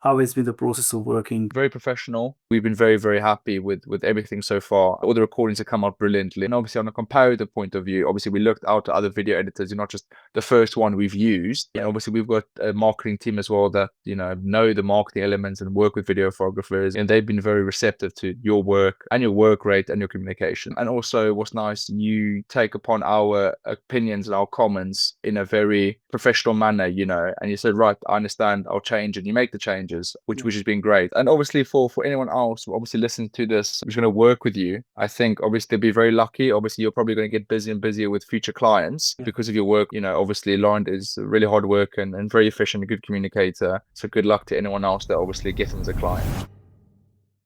How has been the process of working? Very professional. We've been very, very happy with everything so far. All the recordings have come out brilliantly. And obviously, on a comparative point of view, obviously we looked out to other video editors. You're not just the first one we've used. And obviously, we've got a marketing team as well that know the marketing elements and work with videographers. And they've been very receptive to your work and your work rate and your communication. And also, what's nice, you take upon our opinions and our comments in a very professional manner, and you said, right, I understand, I'll change, and you make the changes, which has been great. And obviously for anyone else who obviously listening to this who's going to work with you, I think obviously they'll be very lucky. Obviously you're probably going to get busier and busier with future clients because of your work. Obviously Lauren is really hard work and very efficient, a good communicator. So good luck to anyone else that obviously gets him as a client.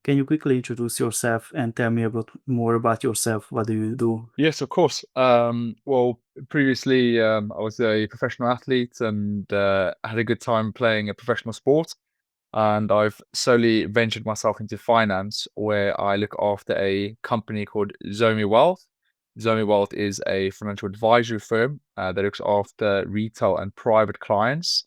Can you quickly introduce yourself and tell me more about yourself? What do you do? Yes, of course. Well, previously I was a professional athlete and had a good time playing a professional sport. And I've slowly ventured myself into finance, where I look after a company called Zomi Wealth. Zomi Wealth is a financial advisory firm that looks after retail and private clients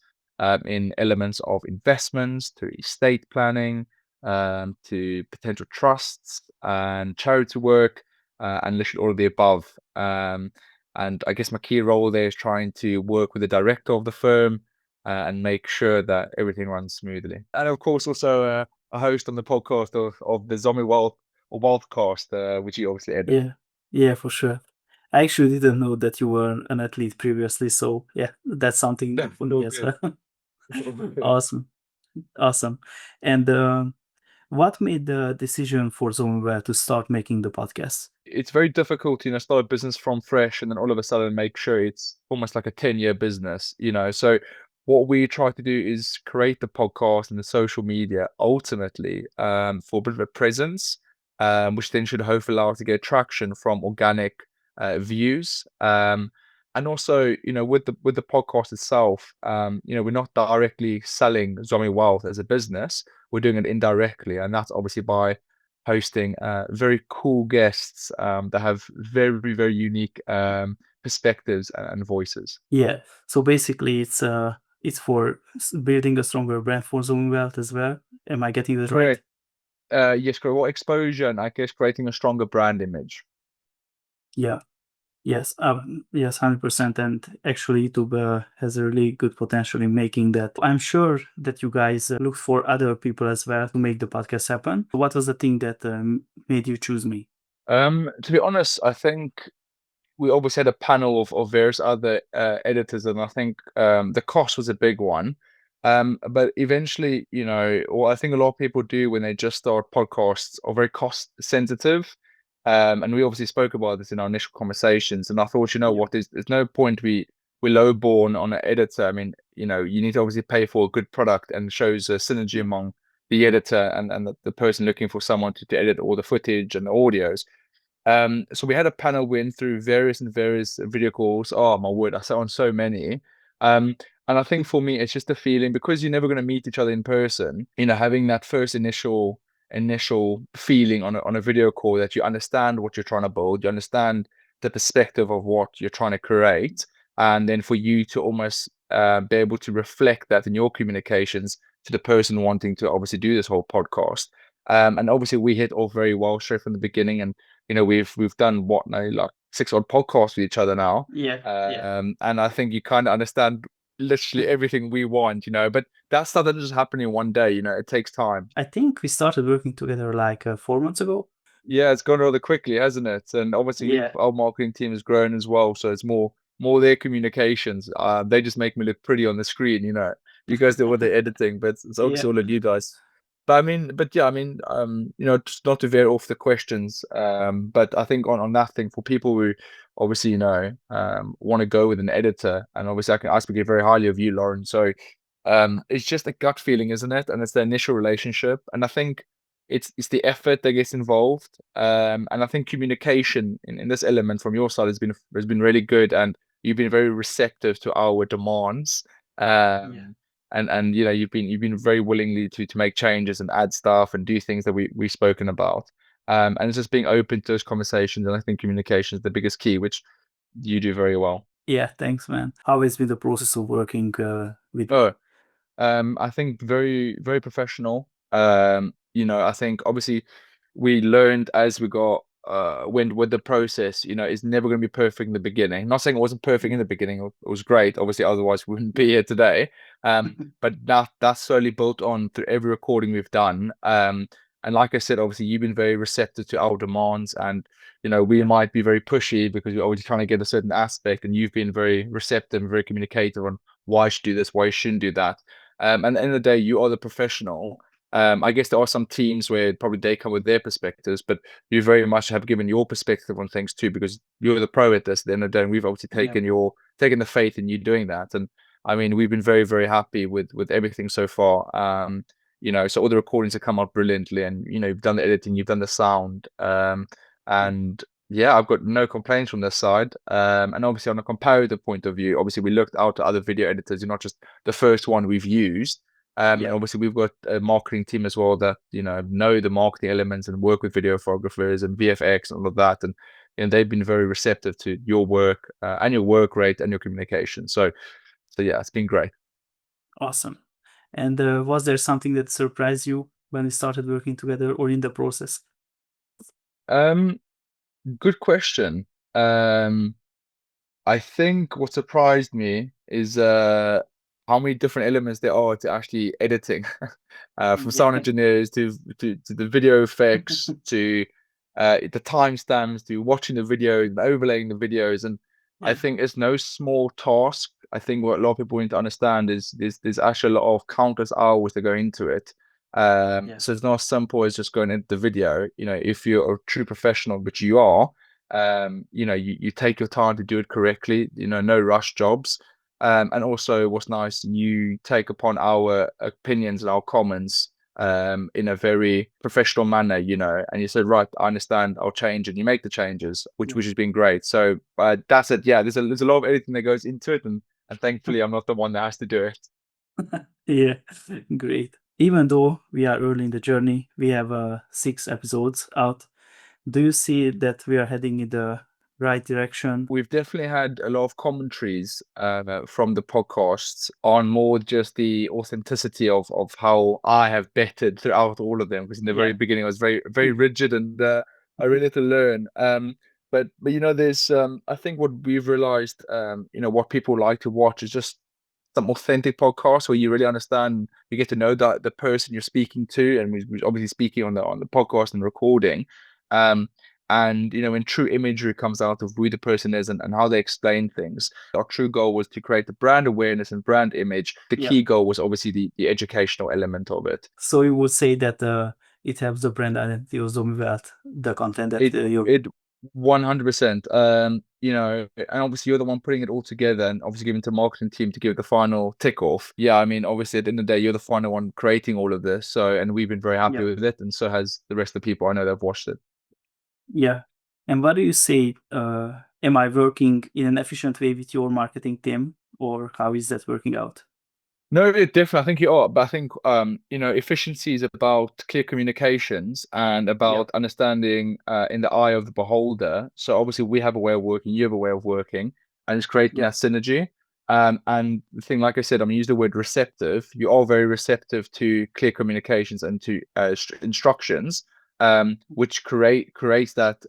in elements of investments to estate planning, to potential trusts and charity work, and literally all of the above. And I guess my key role there is trying to work with the director of the firm and make sure that everything runs smoothly. And of course, also a host on the podcast of the Zombie Wealth or Wealthcast, which you obviously edit. Yeah, yeah, for sure. I actually didn't know that you were an athlete previously, so yeah, that's something new for me All as good. well. All good. Awesome, awesome. And what made the decision for Zomi to start making the podcast? It's very difficult, start a business from fresh and then all of a sudden make sure it's almost like a 10-year business. So what we try to do is create the podcast and the social media ultimately for a bit of a presence, which then should hopefully allow us to get traction from organic views. And also, with the podcast itself, we're not directly selling Zombie Wealth as a business. We're doing it indirectly, and that's obviously by hosting very cool guests that have very, very unique perspectives and voices. Yeah, so basically it's for building a stronger brand for Zomi Wealth as well. Am I getting that right? Correct. Yes, correct. Well, exposure and I guess creating a stronger brand image. Yeah. Yes, yes, 100%. And actually, YouTube has a really good potential in making that. I'm sure that you guys look for other people as well to make the podcast happen. What was the thing that made you choose me? To be honest, I think we obviously had a panel of various other editors, and I think the cost was a big one. But eventually, what I think a lot of people do when they just start podcasts are very cost sensitive. And we obviously spoke about this in our initial conversations. And I thought, Yeah. what, there's no point we lowball on an editor. I mean, you need to obviously pay for a good product and shows a synergy Yeah. among the editor and the person looking for someone to edit all the footage and the audios. So we had a panel win through various and various video calls. Oh my word, I sat on so many. And I think for me, it's just a feeling because you're never going to meet each other in person. Having that first initial feeling on a video call that you understand what you're trying to build, you understand the perspective of what you're trying to create, and then for you to almost be able to reflect that in your communications to the person wanting to obviously do this whole podcast. And obviously we hit off very well straight from the beginning, and we've done what now, like 6 odd podcasts with each other now. Yeah. Yeah. And I think you kind of understand literally everything we want. But that stuff doesn't just happen in one day, it takes time. I think we started working together like 4 months ago. Yeah, it's gone rather quickly, hasn't it? And obviously Yeah. our marketing team has grown as well, so it's more their communications. They just make me look pretty on the screen. You guys do all the editing, but it's Yeah. obviously all of you guys. But yeah, just not to veer off the questions. But I think on that thing for people who obviously, want to go with an editor, and obviously I speak very highly of you, Lauren. So it's just a gut feeling, isn't it? And it's the initial relationship. And I think it's the effort that gets involved. And I think communication in this element from your side has been really good, and you've been very receptive to our demands. Yeah. And you've been very willingly to make changes and add stuff and do things that we've spoken about. And it's just being open to those conversations, and I think communication is the biggest key, which you do very well. Yeah. Thanks, man. How has been the process of working with? Oh, I think very, very professional. I think obviously we learned as we got when with the process, it's never going to be perfect in the beginning. Not saying it wasn't perfect in Yeah. the beginning, it was great. Obviously, otherwise we wouldn't be Yeah. here today. But that's slowly built on through every recording we've done. And like I said, obviously you've been very receptive to our demands, and we Yeah. might be very pushy because we're always trying to get a certain aspect, and you've been very receptive and very communicative on why you should do this, why you shouldn't do that. And at the end of the day, you are the professional. I guess there are some teams where probably they come with their perspectives, but you very much have given your perspective on things too, because you're the pro at this. At the end of the day, and we've obviously Yeah. taken the faith in you doing that. And I mean, we've been very, very happy with everything so far. So all the recordings have come out brilliantly, and you've done the editing, you've done the sound, Yeah. and yeah, I've got no complaints from this side. And obviously, on a comparative point of view, obviously we looked out to other video editors. You're not just the first one we've used. And Yeah. obviously, we've got a marketing team as well that know the marketing elements and work with videographers and VFX and all of that. And they've been very receptive to your work and your work rate and your communication. So yeah, it's been great. Awesome. And was there something that surprised you when we started working together or in the process? Um, Good question. Um, I think what surprised me is how many different elements there are to actually editing, from Yeah. sound engineers to the video effects to the timestamps to watching the videos and overlaying the videos. And I Yeah. think it's no small task. I think what a lot of people need to understand is there's actually a lot of countless hours that go into it. Yeah. So it's not as simple as just going into the video. If you're a true professional, which you are, you take your time to do it correctly, no rush jobs. And also what's nice, you take upon our opinions and our comments in a very professional manner, and you said, right, I understand, I'll change, and you make the changes, which Yeah. which has been great. So that's it. Yeah, there's a lot of editing that goes into it, and thankfully I'm not the one that has to do it. Yeah. Great. Even though we are early in the journey, we have 6 episodes out. Do you see that we are heading in the right direction? We've definitely had a lot of commentaries from the podcasts on more just the authenticity of how I have bettered throughout all of them. Because in the very Yeah. beginning, I was very very rigid, and I really had to learn. But there's I think what we've realized, what people like to watch is just some authentic podcasts where you really understand, you get to know that the person you're speaking to, and we're obviously speaking on the podcast and recording. Um, and when true imagery comes out of who the person is, and how they explain things. Our true goal was to create the brand awareness and brand image. The Yeah. key goal was obviously the educational element of it. So you would say that it helps the brand identity of Zomi Wealth, the content that it you're. it 100%. And obviously you're the one putting it all together, and obviously giving to the marketing team to give it the final tick off. Yeah, I mean, obviously at the end of the day, you're the final one creating all of this. So, and we've been very happy Yeah. with it, and so has the rest of the people I know that have watched it. Yeah. And what do you say? Am I working in an efficient way with your marketing team, or how is that working out? No, it definitely. I think you are, but I think efficiency is about clear communications and Yeah. about understanding in the eye of the beholder. So obviously we have a way of working, you have a way of working, and it's creating Yeah. that synergy. And the thing, like I said, I'm gonna use the word receptive. You are very receptive to clear communications and to instructions, which creates that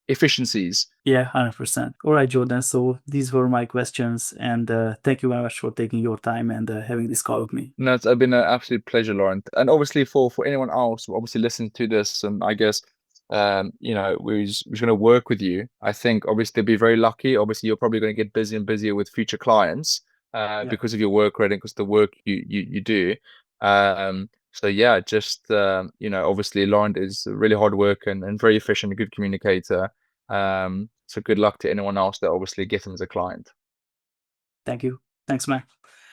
efficiencies. Yeah, 100%. All right, Jordan. So these were my questions, and thank you very much for taking your time and having this call with me. No, it's been an absolute pleasure, Lauren. And obviously for anyone else who obviously listening to this, and I guess who's going to work with you, I think obviously they'll be very lucky. Obviously, you're probably going to get busier and busier with future clients Yeah. because of your work rate and because of the work you do. So yeah, just obviously Lauren is a really hard worker and very efficient, a good communicator. So good luck to anyone else that obviously gets him as a client. Thank you. Thanks, Mac.